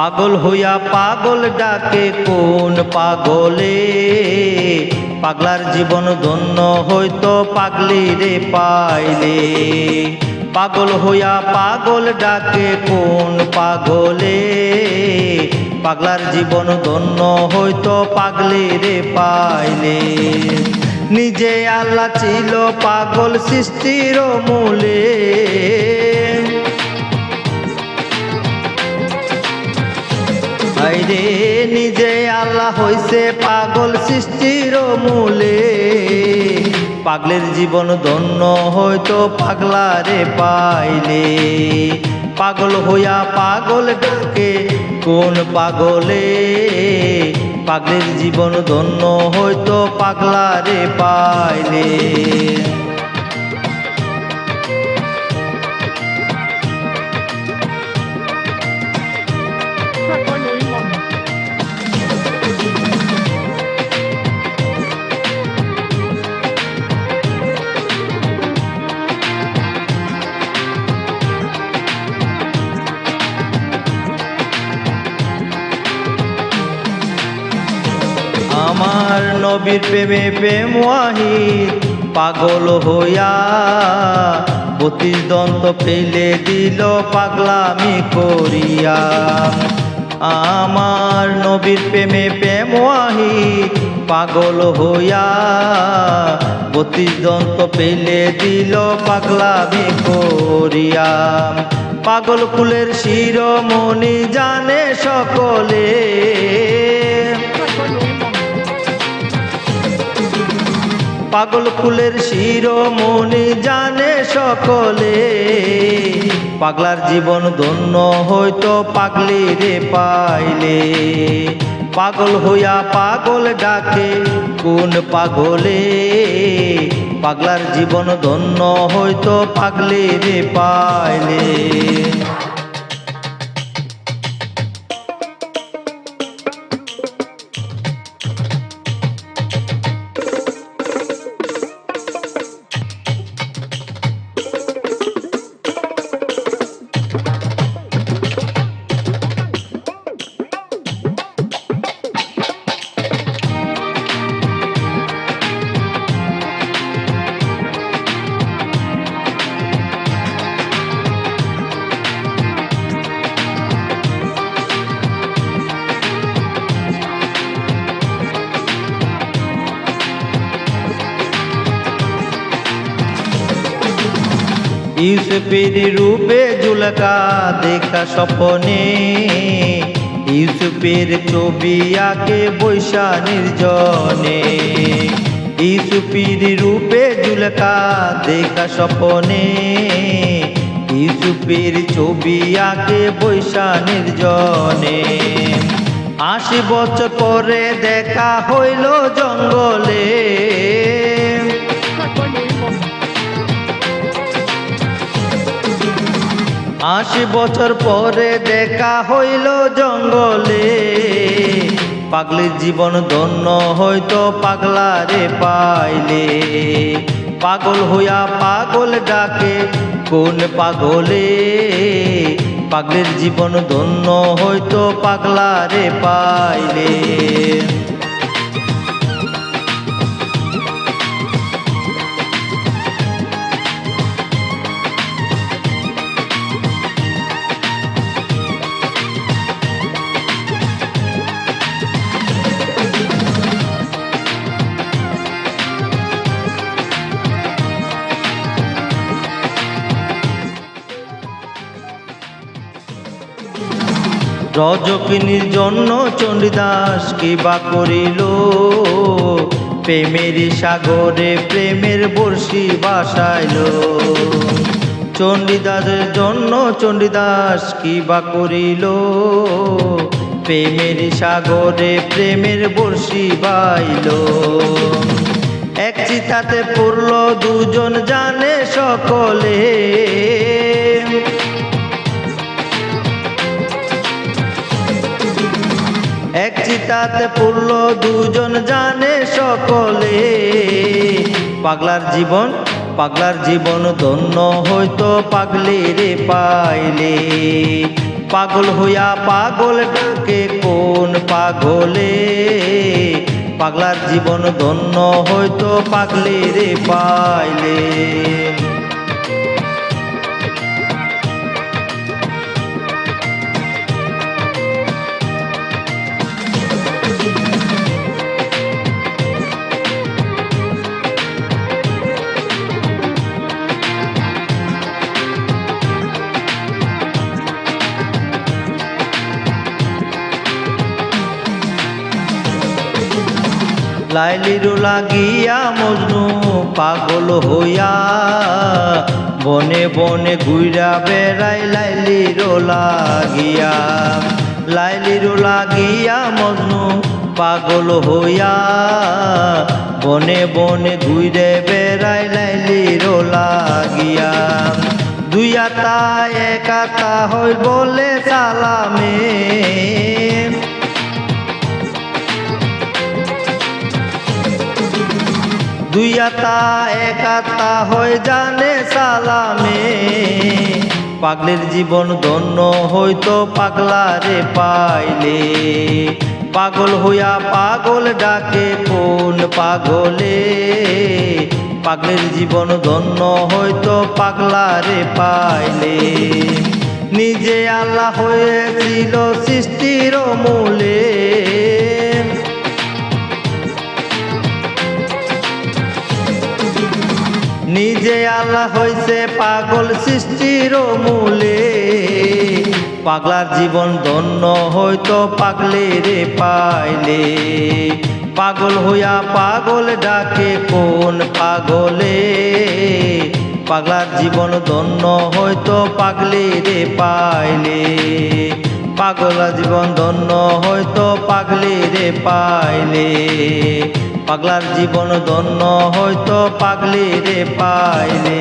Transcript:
পাগল হইয়া পাগল ডাকে কোন পাগলে, পাগলার জীবন ধন্য হইতো পাগলি রে পাইলে। পাগল হইয়া পাগল ডাকে কোন পাগলে, পাগলার জীবন ধন্য হইতো পাগলি রে পাইলে। নিজে আল্লাহ ছিল পাগল সৃষ্টির মূলে, রে নিজে আল্লাহ হইছে পাগল সৃষ্টির মূলে। পাগলের জীবন ধন্য হয়তো পাগলারে পাইলে। পাগল হইয়া পাগল ডাকে কোন পাগলে, পাগলের জীবন ধন্য হয়তো পাগলারে পাইলে। আমার নবীর প্রেমে প্রেম ওয়াহিদ পাগল হইয়া 32 দন্ত ফেলে দিল পাগলামি করিয়া। আমার নবীর প্রেমে প্রেম ওয়াহিদ পাগল হইয়া 32 দন্ত ফেলে দিল পাগলামি করিয়া। পাগল কুলের শিরোমণি জানে সকলে, পাগল কুলের শিরোমণি জানে সকলে। পাগলার জীবন ধন্য হইতো পাগলি রে পাইলে। পাগল হইয়া পাগল ডাকে কোন পাগলে, পাগলার জীবন ধন্য হইতো পাগলি রে পাইলে। ইউসুফের রূপে জুলকা দেখা স্বপ্নে, ইউসুফের ছবি আঁকে বৈশা নির্জনে। ইউসুফের রূপে জুলকা দেখা স্বপ্নে, ইউসুফের ছবি আঁকে বৈশা নির্জনে। 80 বছর পরে দেখা হইল জঙ্গলে, 80 বছর পরে দেখা হইল জঙ্গলে। পাগলির জীবন ধন্য হইতো পাগলারে পাইলে। পাগল হইয়া পাগল ডাকে কোন পাগলে, পাগলির জীবন ধন্য হইতো পাগলারে পাইলে। রজকিনীর জন্য চণ্ডীদাস কিবা করিল, প্রেমের সাগরে প্রেমের বর্ষি বাসাইল। চণ্ডীদাসের জন্য চণ্ডীদাস কিবা করিল, প্রেমের সাগরে প্রেমের বর্ষি বাইল। এক চিতাতে পড়ল দুজন জানে সকলে, এক চিতাতে পড়ল দুজন জানে সকলে। পাগলার জীবন ধন্য হইতো পাগলি রে পাইলে। পাগল হইয়া পাগল ডাকে কোন পাগলে, পাগলার জীবন ধন্য হয়তো পাগলের পাইলে। লাইলির লাগিয়া মজনু পাগল হইয়া, বনে বনে ঘুরা বেড়াই লাইলির লাগিয়া। লাইলির লাগিয়া মজনু পাগল হইয়া, বনে বনে ঘুরে বেড়াই লাইলির লাগিয়া। দুই আতা এক আতা হই বলে সালামে, দুই আতা এক আতা হয়ে জানে সালামে, পাগলের জীবন ধন্য হইতো পাগলারে পাইলে। পাগল হইয়া পাগল ডাকে কোন পাগলে, পাগলের জীবন ধন্য হইতো পাগলারে পাইলে। নিজে আল্লাহ হয়েছিল সৃষ্টির মূলে, নিজে আল্লাহ হইছে পাগল সৃষ্টির মূলে, পাগলার জীবন ধন্য হইতো পাগলেরে পাইলে। পাগল হইয়া পাগল ডাকে কোন পাগলে, পাগলার জীবন ধন্য হইতো পাগলেরে পাইলে। পাগলার জীবন ধন্য হইতো পাগলেরে পাইলে, পাগলার জীবন ধন্য হইতো পাগলেরে পাইলে।